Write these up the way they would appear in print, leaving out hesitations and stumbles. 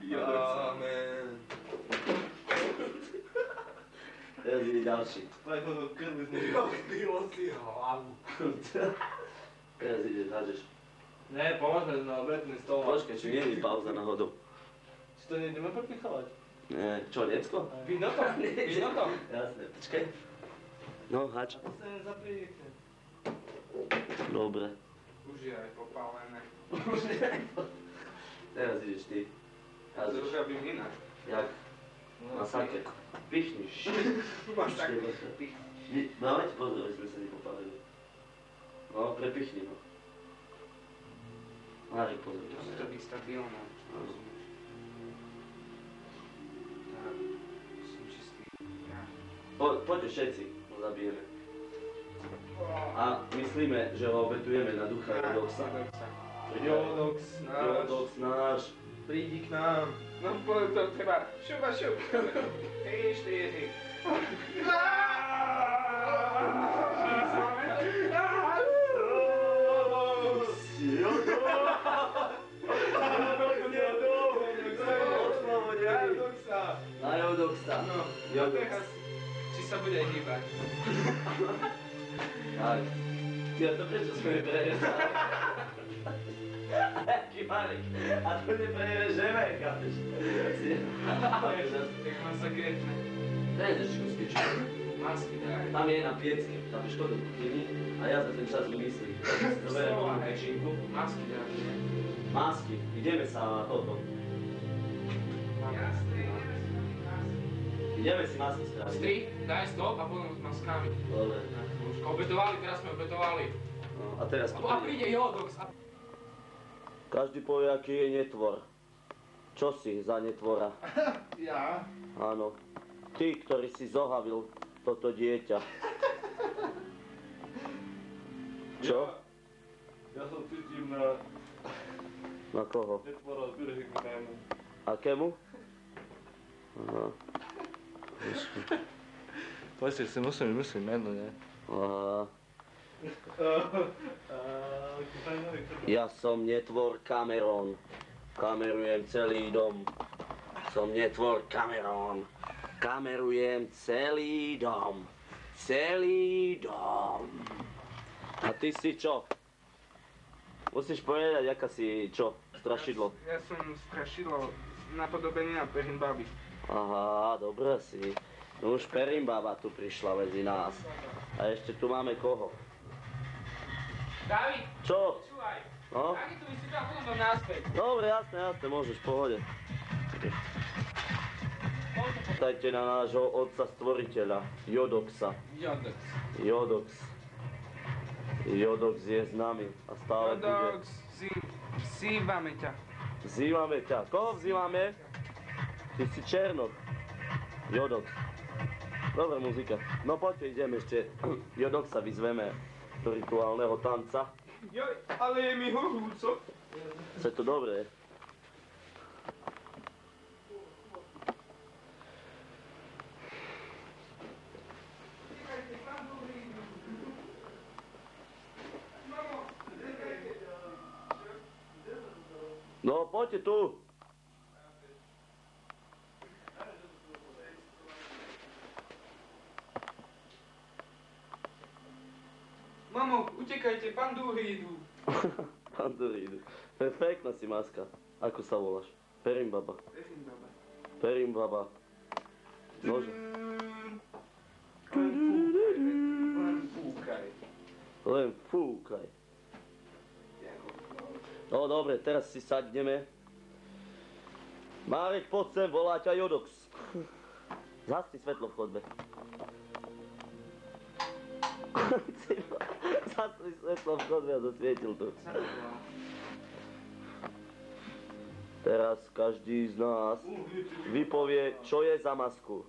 Jodoxa. Amen. Teraz ide ďalší. Aj toto krvi z mojich. Rozbilo si hlavu. Teraz ideš, hážeš. Ne, pomôžme na obetný stôl. Počkaj, či nie je pauza náhodou. Či to nejdeme prepichovať? Nie, čo, Necko? Víno to? Víno to? Jasné, počkaj. No, hač. A to sa nezapijete. Dobre. Už je aj popálené. Teraz ideš ty. Ja to Hážeš. robím inak. Jak? Na sake. Pichniš. Máš tak. Máme ti pozor, aby sme sa nepopálili. No, prepichni ho. Marek, pozor. Musí to byť stabilné. Rozumieš? Tak, som čistý. Ja. Poďte všetci, ho zabijeme. A myslíme, že ho obetujeme na ducha Jodoxa. Jodox, Jodox náš. Prídi k nám. No, poď to treba. Šupa, šup. 3, 4. Na Jodoxa. No, a teraz, či sa bude hýbať. Tak. Ty, a to prečo sme neprerezali? Aký Marek? A to neprerežeme, chápeš? Tak mám sa gretne. Daj trošku spičku. Masky daj. Tam je na pieci, tam je škoda kuchyni a ja za ten čas vymyslím. Zoberiem moju pečinku. Masky daj, nie? Masky, ideme sa toto. Jasný. Ideme si masky spraviť. Stri, daj stop a potom s maskami. Dobre. Už obetovali, teraz sme obetovali. No, a teraz tu A príde Jodox. každý povie, aký je netvor. Čo si za netvora? Ja? Áno. Ty, ktorý si zohavil toto dieťa. Čo? Ja sa cítim na Na koho? netvora Birhignému. Akému? Aha. Počkej, si musím vymyslieť meno, nie? Aha. Ja som netvor Cameron. Kamerujem celý dom. Som netvor Cameron. Kamerujem celý dom. Celý dom. A ty si čo? Musíš povedať, aká si čo? Strašidlo. Ja som strašidlo napodobenie na Perimbáby. Aha, dobre si. No už Perimbaba tu prišla medzi nás. A ešte tu máme koho? David, Čo? počúvaj. No? Ani tu vysvetľam, potom to naspäť. Dobre, jasné, môžeš, v pohode. Dajte na nášho otca stvoriteľa, Jodoxa. Jodox. Jodox. Jodox je s nami a stále bude. Jodox, vzývame ťa. Vzývame ťa. Koho vzývame? Ty si Černok. Jodox. Dobrá muzika. No poďte, ideme ešte. Jodoxa vyzveme do rituálneho tanca. Joj, ale je mi horúco. Je to dobré. No, poďte tu. Mamo, utekajte, pandúry idú. Pandúry idú. Perfektná si maska. Ako sa voláš? Perimbaba. Perimbaba. Perimbaba. Nože. Len fúkaj. Len fúkaj. No dobre, teraz si sadneme. Márek, poď sem, volá ťa Jodox. Zhasni svetlo v chodbe. Zhasni svetlo v chodbe a zasvietil to. Teraz každý z nás vypovie, čo je za masku.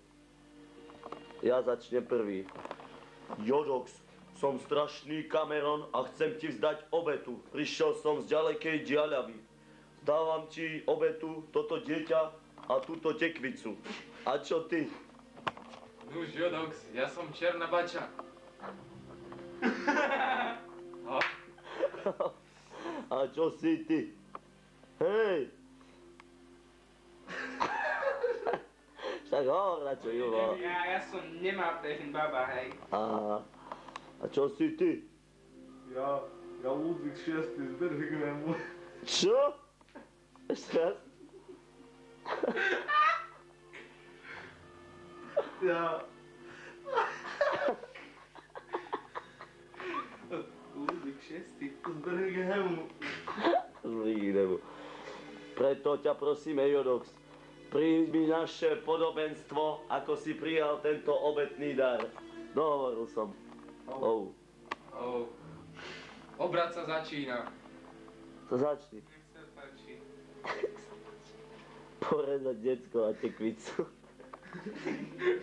Ja začnem prvý. Jodox, som strašný Cameron a chcem ti vzdať obetu. Prišiel som z ďalekej diaľavy. Dávam ti obetu, toto dieťa a túto tekvicu. A čo ty? Nuž, Jodox, ja som černá bača. A čo si ty? Hej! Tak hovor na čo, Julo. Ja som nemá prehň baba, hej. A čo si ty? Ja Ludvík VI z Birminghamu. Čo? Ešte raz? Ja... Ludvík VI. Z Birminghamu. Zlý. Preto ťa prosíme, Jodox, príjmi naše podobenstvo, ako si prijal tento obetný dar. Dohovoril som. Oh. Obrad sa začína. To začni. Nech sa páči. Porezať decko a tekvicu.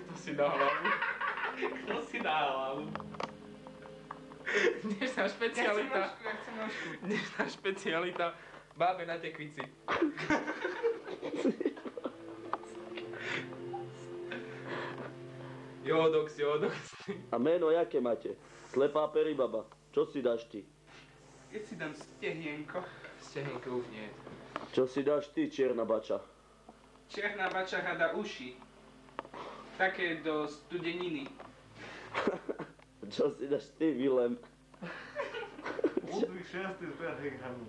Kto si dá hlavu? Kto si dá hlavu? Dnešná Ja chcem špecialita. nožku. Dnešná špecialita. Bábe na tekvici. Jodox. A meno jaké máte? Slepá peribaba. Čo si dáš ty? Keď si dám stehienko. Stehenko už nie. Čo si dáš ty, čierna bača? Čierna bača hada uši. Také do studeniny. Čo si dáš ty, Vilem? Ludvík VI z Birminghamu.